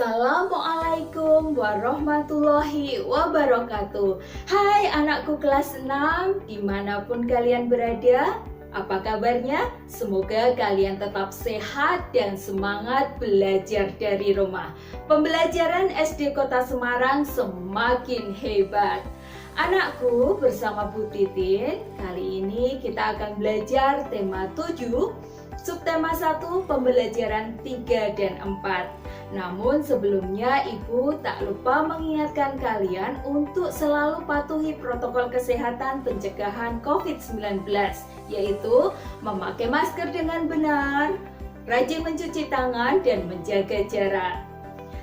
Assalamualaikum warahmatullahi wabarakatuh. Hai anakku kelas 6, dimanapun kalian berada, apa kabarnya? Semoga kalian tetap sehat dan semangat belajar dari rumah. Pembelajaran SD Kota Semarang semakin hebat. Anakku, bersama Bu Titin, kali ini kita akan belajar tema 7, subtema 1, pembelajaran 3 dan 4. Namun sebelumnya Ibu tak lupa mengingatkan kalian untuk selalu patuhi protokol kesehatan pencegahan COVID-19, yaitu memakai masker dengan benar, rajin mencuci tangan, dan menjaga jarak.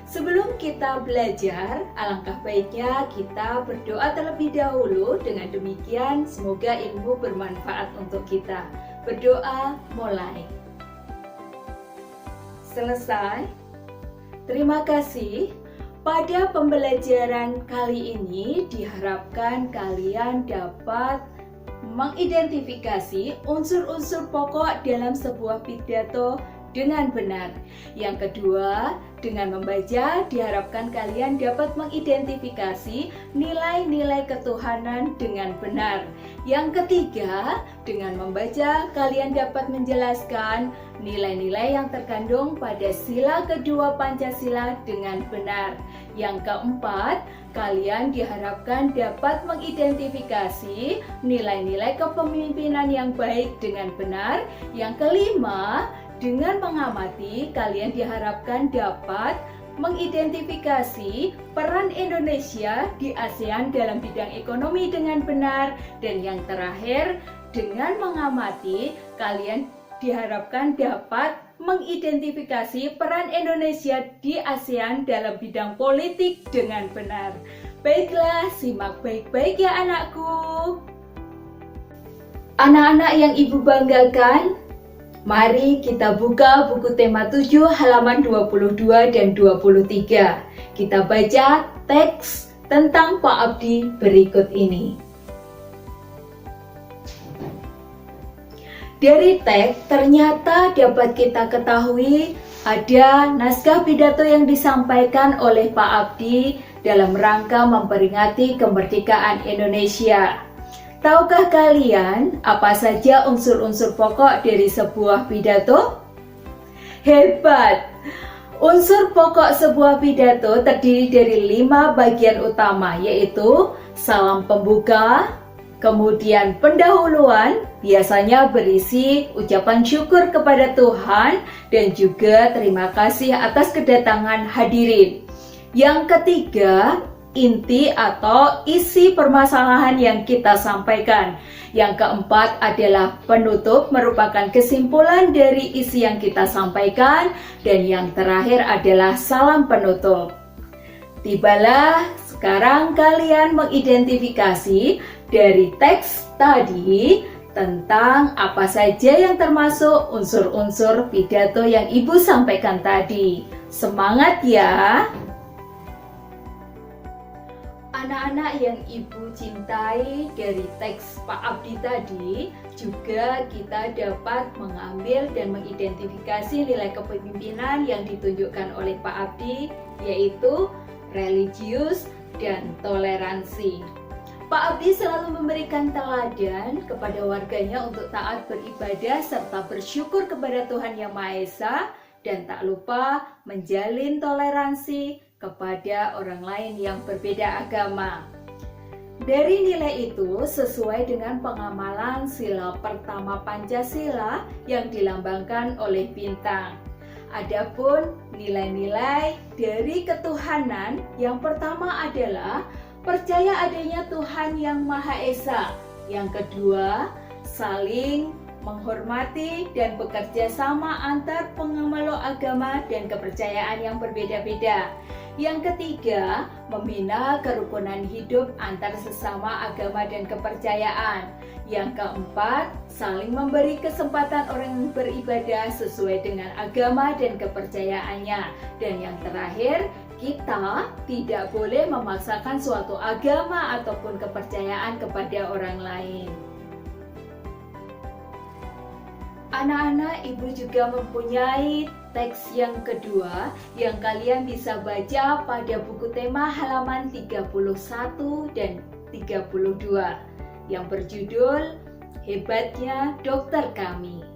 Sebelum kita belajar, alangkah baiknya kita berdoa terlebih dahulu. Dengan demikian, semoga ilmu bermanfaat untuk kita. Berdoa mulai. Selesai. Terima kasih. Pada pembelajaran kali ini diharapkan kalian dapat mengidentifikasi unsur-unsur pokok dalam sebuah pidato dengan benar. Yang kedua, dengan membaca diharapkan kalian dapat mengidentifikasi nilai-nilai ketuhanan dengan benar. Yang ketiga, dengan membaca kalian dapat menjelaskan nilai-nilai yang terkandung pada sila kedua Pancasila dengan benar. Yang keempat, kalian diharapkan dapat mengidentifikasi nilai-nilai kepemimpinan yang baik dengan benar. Yang kelima, dengan mengamati, kalian diharapkan dapat mengidentifikasi peran Indonesia di ASEAN dalam bidang ekonomi dengan benar. Dan yang terakhir, dengan mengamati, kalian diharapkan dapat mengidentifikasi peran Indonesia di ASEAN dalam bidang politik dengan benar. Baiklah, simak baik-baik ya anakku. Anak-anak yang Ibu banggakan, mari kita buka buku tema 7 halaman 22 dan 23. Kita baca teks tentang Pak Abdi berikut ini. Dari teks ternyata dapat kita ketahui ada naskah pidato yang disampaikan oleh Pak Abdi dalam rangka memperingati kemerdekaan Indonesia. Tahukah kalian apa saja unsur-unsur pokok dari sebuah pidato? Hebat! Unsur pokok sebuah pidato terdiri dari 5 bagian utama, yaitu salam pembuka, kemudian pendahuluan, biasanya berisi ucapan syukur kepada Tuhan dan juga terima kasih atas kedatangan hadirin. Yang ketiga, inti atau isi permasalahan yang kita sampaikan. Yang keempat adalah penutup, merupakan kesimpulan dari isi yang kita sampaikan. Dan yang terakhir adalah salam penutup. Tibalah sekarang kalian mengidentifikasi dari teks tadi tentang apa saja yang termasuk unsur-unsur pidato yang Ibu sampaikan tadi. Semangat ya! Anak-anak yang Ibu cintai, dari teks Pak Abdi tadi juga kita dapat mengambil dan mengidentifikasi nilai kepemimpinan yang ditunjukkan oleh Pak Abdi, yaitu religius dan toleransi. Pak Abdi selalu memberikan teladan kepada warganya untuk taat beribadah serta bersyukur kepada Tuhan Yang Maha Esa, dan tak lupa menjalin toleransi kepada orang lain yang berbeda agama. Dari nilai itu sesuai dengan pengamalan sila pertama Pancasila yang dilambangkan oleh bintang. Adapun nilai-nilai dari ketuhanan, yang pertama adalah percaya adanya Tuhan Yang Maha Esa. Yang kedua, saling menghormati dan bekerja sama antar pengemeluk agama dan kepercayaan yang berbeda-beda. Yang ketiga, membina kerukunan hidup antar sesama agama dan kepercayaan. Yang keempat, saling memberi kesempatan orang beribadah sesuai dengan agama dan kepercayaannya. Dan yang terakhir, kita tidak boleh memaksakan suatu agama ataupun kepercayaan kepada orang lain. Anak-anak, Ibu juga mempunyai teks yang kedua yang kalian bisa baca pada buku tema halaman 31 dan 32 yang berjudul Hebatnya Dokter Kami.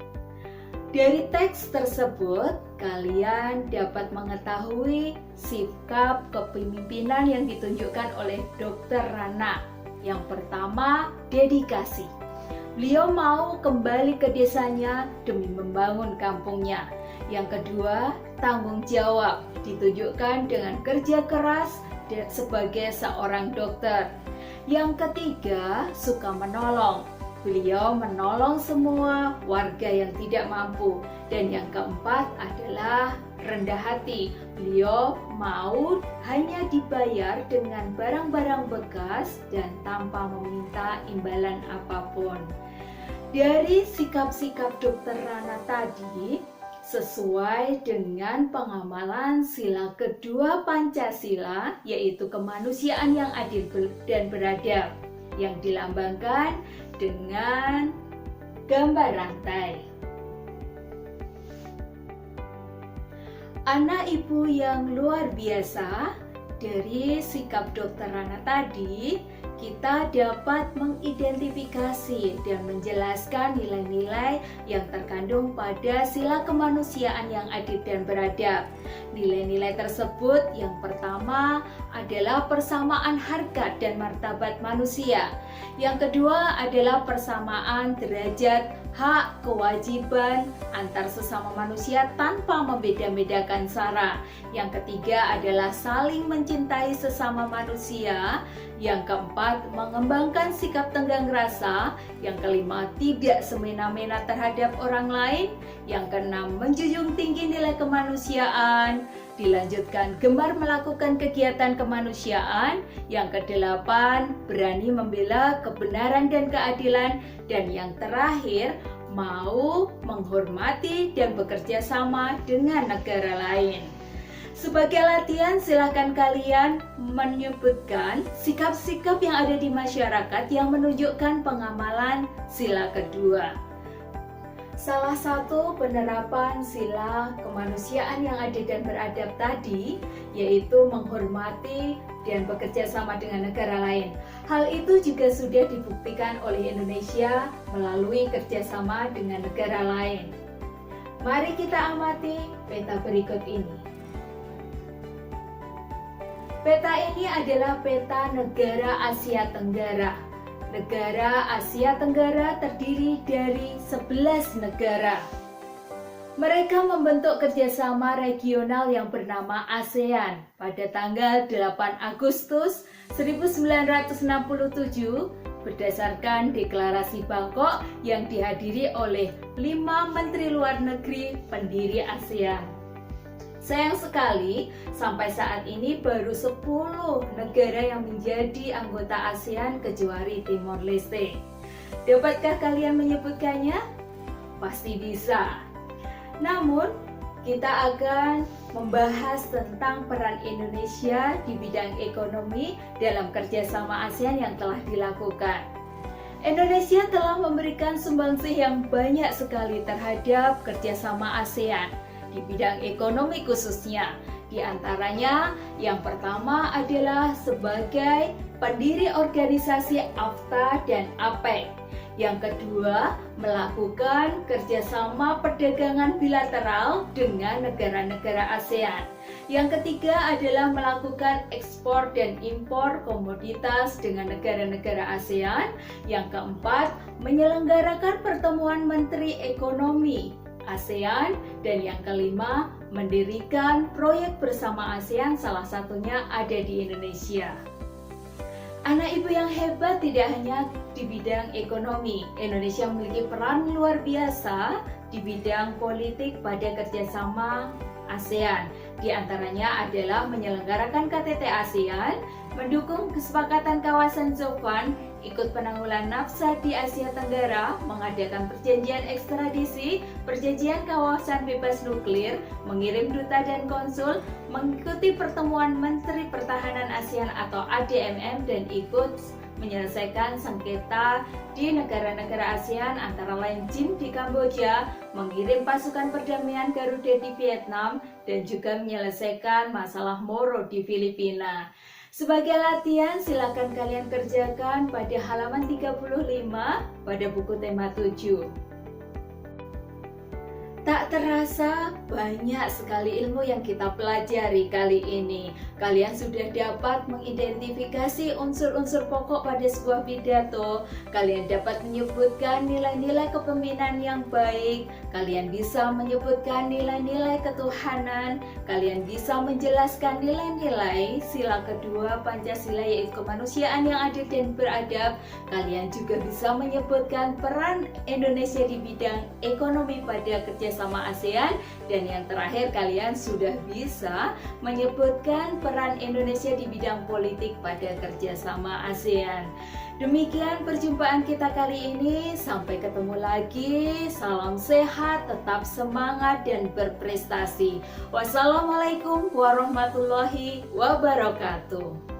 Dari teks tersebut, kalian dapat mengetahui sikap kepemimpinan yang ditunjukkan oleh Dr. Rana. Yang pertama, dedikasi. Beliau mau kembali ke desanya demi membangun kampungnya. Yang kedua, tanggung jawab ditunjukkan dengan kerja keras sebagai seorang dokter. Yang ketiga, suka menolong. Beliau menolong semua warga yang tidak mampu. Dan yang keempat adalah rendah hati. Beliau mau hanya dibayar dengan barang-barang bekas dan tanpa meminta imbalan apapun. Dari sikap-sikap Dr. Rana tadi, sesuai dengan pengamalan sila kedua Pancasila, yaitu kemanusiaan yang adil dan beradab, yang dilambangkan dengan gambar rantai. Anak Ibu yang luar biasa, dari sikap Dr. Rana tadi, kita dapat mengidentifikasi dan menjelaskan nilai-nilai yang terkandung pada sila kemanusiaan yang adil dan beradab. Nilai-nilai tersebut yang pertama adalah persamaan harkat dan martabat manusia. Yang kedua adalah persamaan derajat hak kewajiban antar sesama manusia tanpa membeda-bedakan sara. Yang ketiga adalah saling mencintai sesama manusia. Yang keempat, mengembangkan sikap tenggang rasa. Yang kelima, tidak semena-mena terhadap orang lain. Yang keenam, menjunjung tinggi nilai kemanusiaan. Dilanjutkan, gemar melakukan kegiatan kemanusiaan. Yang kedelapan, berani membela kebenaran dan keadilan. Dan yang terakhir, mau menghormati dan bekerja sama dengan negara lain. Sebagai latihan, silakan kalian menyebutkan sikap-sikap yang ada di masyarakat yang menunjukkan pengamalan sila kedua. Salah satu penerapan sila kemanusiaan yang adil dan beradab tadi, yaitu menghormati dan bekerja sama dengan negara lain. Hal itu juga sudah dibuktikan oleh Indonesia melalui kerjasama dengan negara lain. Mari kita amati peta berikut ini. Peta ini adalah peta negara Asia Tenggara. Negara Asia Tenggara terdiri dari 11 negara. Mereka membentuk kerjasama regional yang bernama ASEAN pada tanggal 8 Agustus 1967 berdasarkan deklarasi Bangkok yang dihadiri oleh 5 menteri luar negeri pendiri ASEAN. Sayang sekali, sampai saat ini baru 10 negara yang menjadi anggota ASEAN kecuali Timor Leste. Dapatkah kalian menyebutkannya? Pasti bisa. Namun, kita akan membahas tentang peran Indonesia di bidang ekonomi dalam kerjasama ASEAN yang telah dilakukan. Indonesia telah memberikan sumbangsih yang banyak sekali terhadap kerjasama ASEAN di bidang ekonomi khususnya. Di antaranya, yang pertama adalah sebagai pendiri organisasi AFTA dan APEC. Yang kedua, melakukan kerjasama perdagangan bilateral dengan negara-negara ASEAN. Yang ketiga adalah melakukan ekspor dan impor komoditas dengan negara-negara ASEAN. Yang keempat, menyelenggarakan pertemuan menteri ekonomi ASEAN. Dan yang kelima, mendirikan proyek bersama ASEAN, salah satunya ada di Indonesia. Anak ibu yang hebat tidak hanya di bidang ekonomi. Indonesia memiliki peran luar biasa di bidang politik pada kerjasama ASEAN. Di antaranya adalah menyelenggarakan KTT ASEAN, mendukung kesepakatan kawasan Zovan, ikut penanggulangan nafsa di Asia Tenggara, mengadakan perjanjian ekstradisi, perjanjian kawasan bebas nuklir, mengirim duta dan konsul, mengikuti pertemuan Menteri Pertahanan ASEAN atau ADMM, dan ikut menyelesaikan sengketa di negara-negara ASEAN antara lain JIM di Kamboja, mengirim pasukan perdamaian Garuda di Vietnam, dan juga menyelesaikan masalah Moro di Filipina. Sebagai latihan, silakan kalian kerjakan pada halaman 35 pada buku tema 7. Tak terasa banyak sekali ilmu yang kita pelajari kali ini. Kalian sudah dapat mengidentifikasi unsur-unsur pokok pada sebuah pidato. Kalian dapat menyebutkan nilai-nilai kepemimpinan yang baik. Kalian bisa menyebutkan nilai-nilai ketuhanan. Kalian bisa menjelaskan nilai-nilai sila kedua Pancasila, yaitu kemanusiaan yang adil dan beradab. Kalian juga bisa menyebutkan peran Indonesia di bidang ekonomi pada kerjasama ASEAN, dan yang terakhir kalian sudah bisa menyebutkan peran Indonesia di bidang politik pada kerjasama ASEAN. Demikian perjumpaan kita kali ini, sampai ketemu lagi. Salam sehat, tetap semangat dan berprestasi. Wassalamualaikum warahmatullahi wabarakatuh.